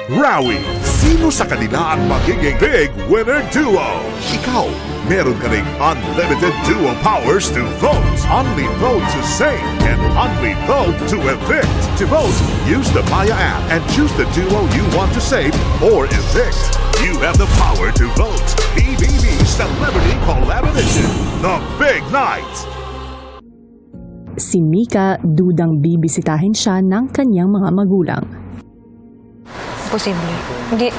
Rowie, sino sa kanila ang magiging big winner duo? Ikaw, meron ka ring unlimited duo powers to vote. Only vote to save and only vote to evict. To vote, use the Maya app and choose the duo you want to save or evict. You have the power to vote. PBB Celebrity Collaboration, The Big Night. Si Mika dudang bibisitahin siya ng kanyang mga magulang. Posible. Hindi,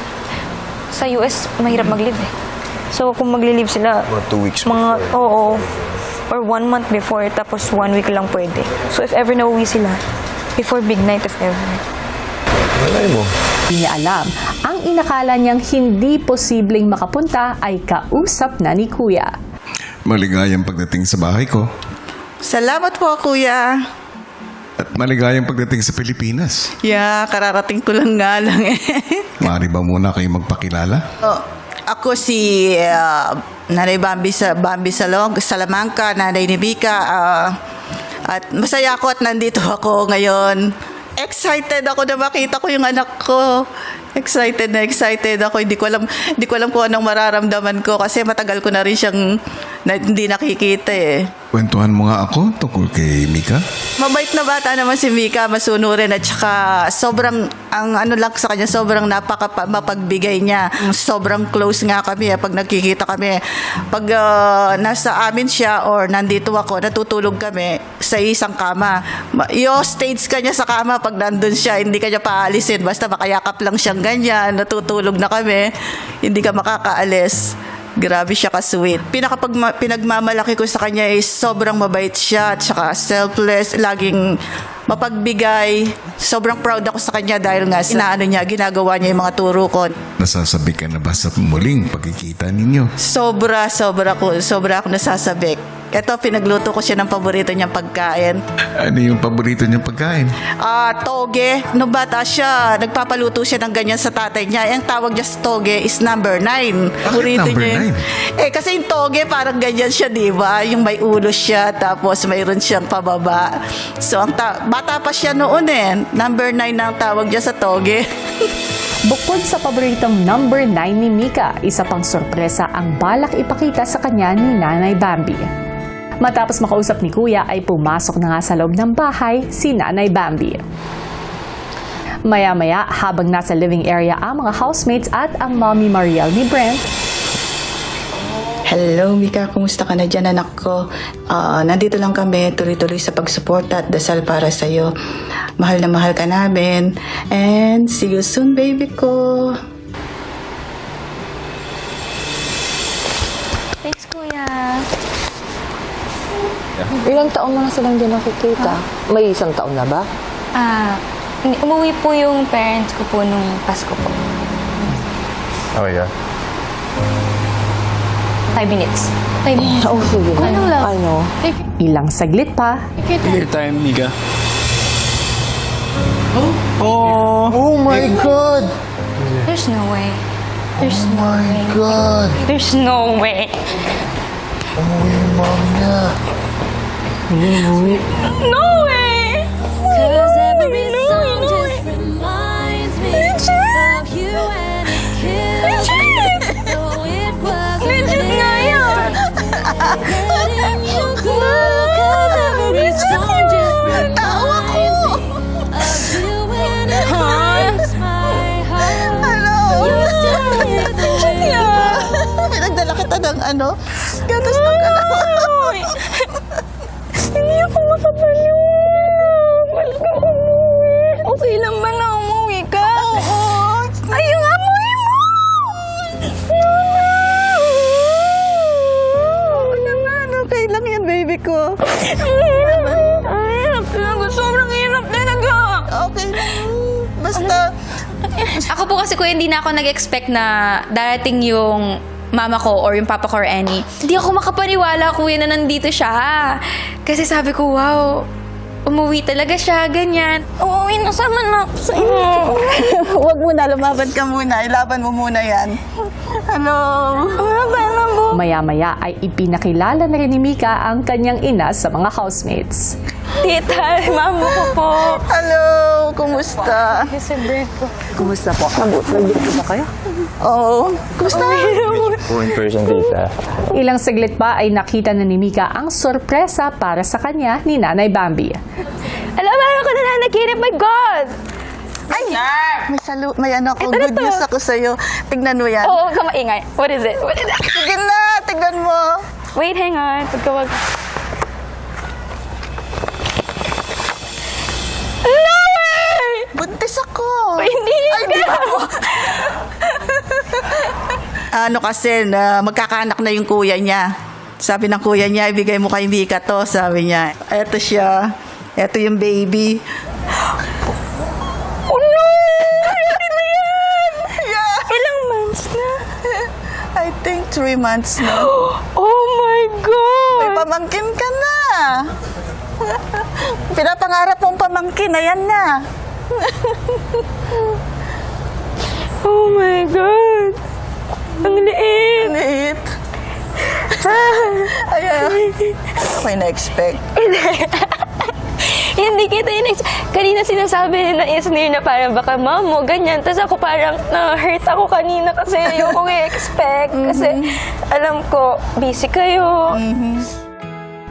sa US, mahirap mag-live eh. So, kung magli-live sila, Mga 2 weeks oo. Or 1 month before, tapos 1 week lang pwede. So, if ever nauwi sila, before big night, if ever. Malay mo. Hindi niya alam, ang inakala niyang hindi posibleng makapunta ay kausap na ni Kuya. Maligayang pagdating sa bahay ko. Salamat po, Kuya. At maligayang pagdating sa Pilipinas. Yeah, kararating ko lang nga lang eh. Maaari ba muna kayo magpakilala? Ako si Nanay Bambi Salong, Salamanca, Nanay ni Mika. At masaya ako at nandito ako ngayon. Excited ako na makita ko yung anak ko. Excited ako. Hindi ko alam kung anong mararamdaman ko kasi matagal ko na rin siyang hindi nakikita eh. Kwentuhan mo nga ako tungkol kay Mika. Mabait na bata naman si Mika, masunurin at saka sobrang, ang ano lang sa kanya, sobrang mapagbigay niya. Sobrang close nga kami pag nagkikita kami. Pag nasa amin siya or nandito ako, natutulog kami sa isang kama. I-stage ka niya sa kama pag nandun siya, hindi ka niya paalisin. Basta makayakap lang siyang ganyan, natutulog na kami, hindi ka makakaalis. Grabe siya ka-sweet. Pinagmamalaki ko sa kanya is sobrang mabait siya at saka selfless, laging mapagbigay. Sobrang proud ako sa kanya dahil nga ginagawa niya yung mga turo ko. Nasasabi ka na ba sa muling pagkikita ninyo? Sobra ako nasasabik. Ito, pinagluto ko siya ng paborito niyang pagkain. Ano yung paborito niyang pagkain? Toge. Nung bata siya, nagpapaluto siya ng ganyan sa tatay niya. Ang tawag niya sa toge is number 9. Paborito number niya. 9? Kasi yung toge parang ganyan siya, di ba? Yung may ulo siya, tapos mayroon siyang pababa. So, bata pa siya noon eh. Number 9 na ang tawag niya sa toge. Bukod sa paboritong number 9 ni Mika, isa pang sorpresa ang balak ipakita sa kanya ni Nanay Bambi. Matapos makausap ni Kuya ay pumasok na nga sa loob ng bahay si Nanay Bambi. Maya-maya habang nasa living area ang mga housemates at ang Mommy Mariel ni Brent. Hello, Mika. Kumusta ka na dyan, anak ko? Nandito lang kami, tuloy-tuloy sa pagsuporta at dasal para sa'yo. Mahal na mahal ka namin. And see you soon, baby ko. Thanks, Kuya. Ilang taon mo na silang dyan nakikita? May isang taon na ba? Umuwi po yung parents ko po nung Pasko po. Oh, yeah. 5 minutes. 5 minutes. Oh, sige. Ano lang? Ano? Ilang saglit pa, Your time, Mika. Oh my God! There's no way. There's no My way. God! There's no way. Umuwi yung mom niya. No way! Cause every song just reminds me of you and it kills me. Though it wasn't letting you go. Cause every song just reminds me of you and it breaks my heart. You're still here the way you go. Pinagdala kita ng ano? Gatas ng Hindi ako makapaniwala. Ba't ka umuwi? Okay lang ba na umuwi ka? Oo. Ay, yung amoy mo! Okay lang yan, baby ko. Ay, hirap talaga. Sobrang hirap talaga. Okay lang. Basta, Ako po kasi kuya, hindi na ako nag-expect na darating yung mama ko or yung papa ko or any. Hindi ako makapaniwala kuya na nandito siya. Kasi sabi ko, wow, umuwi talaga siya, ganyan. Uuwi na sama na ako sa inyo. huwag muna, lumaban ka muna. Ilaban mo muna yan. Hello? Ano mo? maya-maya ay ipinakilala na rin ni Mika ang kanyang ina sa mga housemates. Tita, mama ko po. Hello, kumusta? Kumusta po? Nag-date ba kayo? Oo, kumusta? Po in person, tita. Ilang saglit pa ay nakita na ni Mika ang sorpresa para sa kanya ni Nanay Bambi. Alam mo, ako na nanaginip. My God! Ay, may ano ako, good news ako sa'yo. Tignan mo yan. Oo, ka maingay. What is it? What is it? Sige na, tignan mo. Wait, hang on. Pagkawag. Buntis ako. Hindi Ay, di ako. Ano kasi, na magkakaanak na yung kuya niya. Sabi ng kuya niya, ibigay mo kay Mika to. Sabi niya, eto siya. Eto yung baby. Oh no! Ano na yan? Yeah. Ilang months na? I think 3 months na. Oh my God! May pamangkin ka na. Pinapangarap mong pamangkin, ayan na. Oh my God! Ang liit! Liit. Ayan. Ako'y na-expect. Hindi kita yun. Kanina sinasabi ni na Isnir na parang baka mamo, ganyan. Tapos ako parang na-hurt ako kanina kasi ayoko i-expect. Kasi alam ko, busy kayo.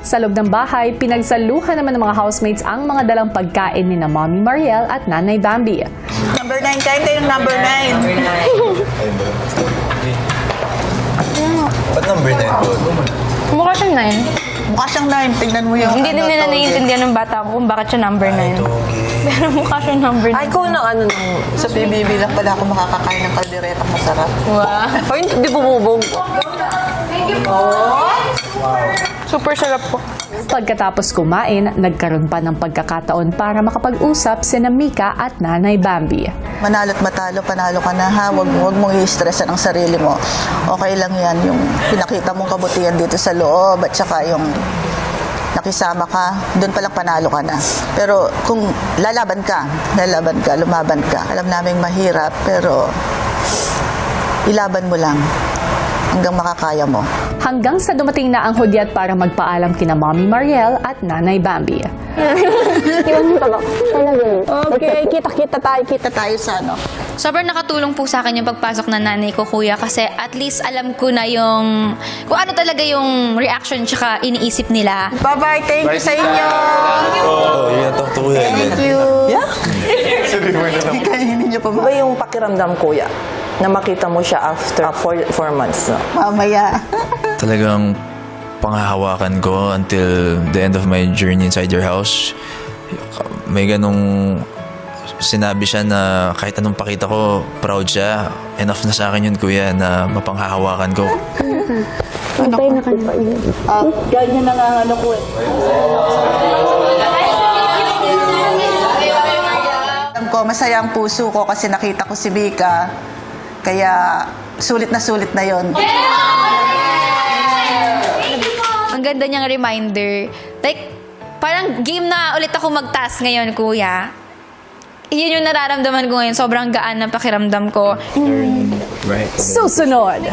Sa loob ng bahay, pinagsaluhan naman ng mga housemates ang mga dalang pagkain ni na Mommy Mariel at Nanay Bambi. Number 9, kain tayo ng number 9. Ba't number 9 po? Mukha siyang 9. Mukha siyang 9. Tignan mo yung Hindi din nila toge. naiintindihan ng bata ko kung bakit siya number 9. Pero mukha siyang number 9. Ay, ikaw na ano nang... Sa PBB lang pala ako makakakain ng kalderetang masarap. Wow. Ay, hindi bumubog. Super sarap po. Pagkatapos kumain, nagkaroon pa ng pagkakataon para makapag-usap sina Mika at Nanay Bambi. Manalo't matalo, panalo ka na ha. Huwag mong i-stressan ang sarili mo. Okay lang yan. Yung pinakita mong kabutihan dito sa loob at saka yung nakisama ka, doon palang panalo ka na. Pero kung lalaban ka, lumaban ka. Alam naming mahirap, pero ilaban mo lang hanggang makakaya mo. Hanggang sa dumating na ang hudyat para magpaalam kina Mommy Mariel at Nanay Bambi. Okay, kita tayo sa ano. Sobrang nakatulong po sa akin yung pagpasok ng nanay ko, kuya, kasi at least alam ko na yung kung ano talaga yung reaction tsaka iniisip nila. Bye-bye, thank you sa inyo. Oh, you talk to kuya. Thank you. Yeah? Kainin niyo pa Ba yung pakiramdam, kuya, na makita mo siya after 4 months na? mamaya. Talagang panghahawakan ko until the end of my journey inside your house. May ganong sinabi siya na kahit anong pakita ko, proud siya. Enough na sa akin yun, kuya, na mapanghahawakan ko. Ganyan na nga ano ko eh. Alam ko, masaya ang puso ko kasi nakita ko si Mika. Kaya sulit na yon. Ang ganda niyang reminder. Like, parang game na ulit ako mag-task ngayon, kuya. Yun yung nararamdaman ko ngayon. Sobrang gaan ng pakiramdam ko. Susunod,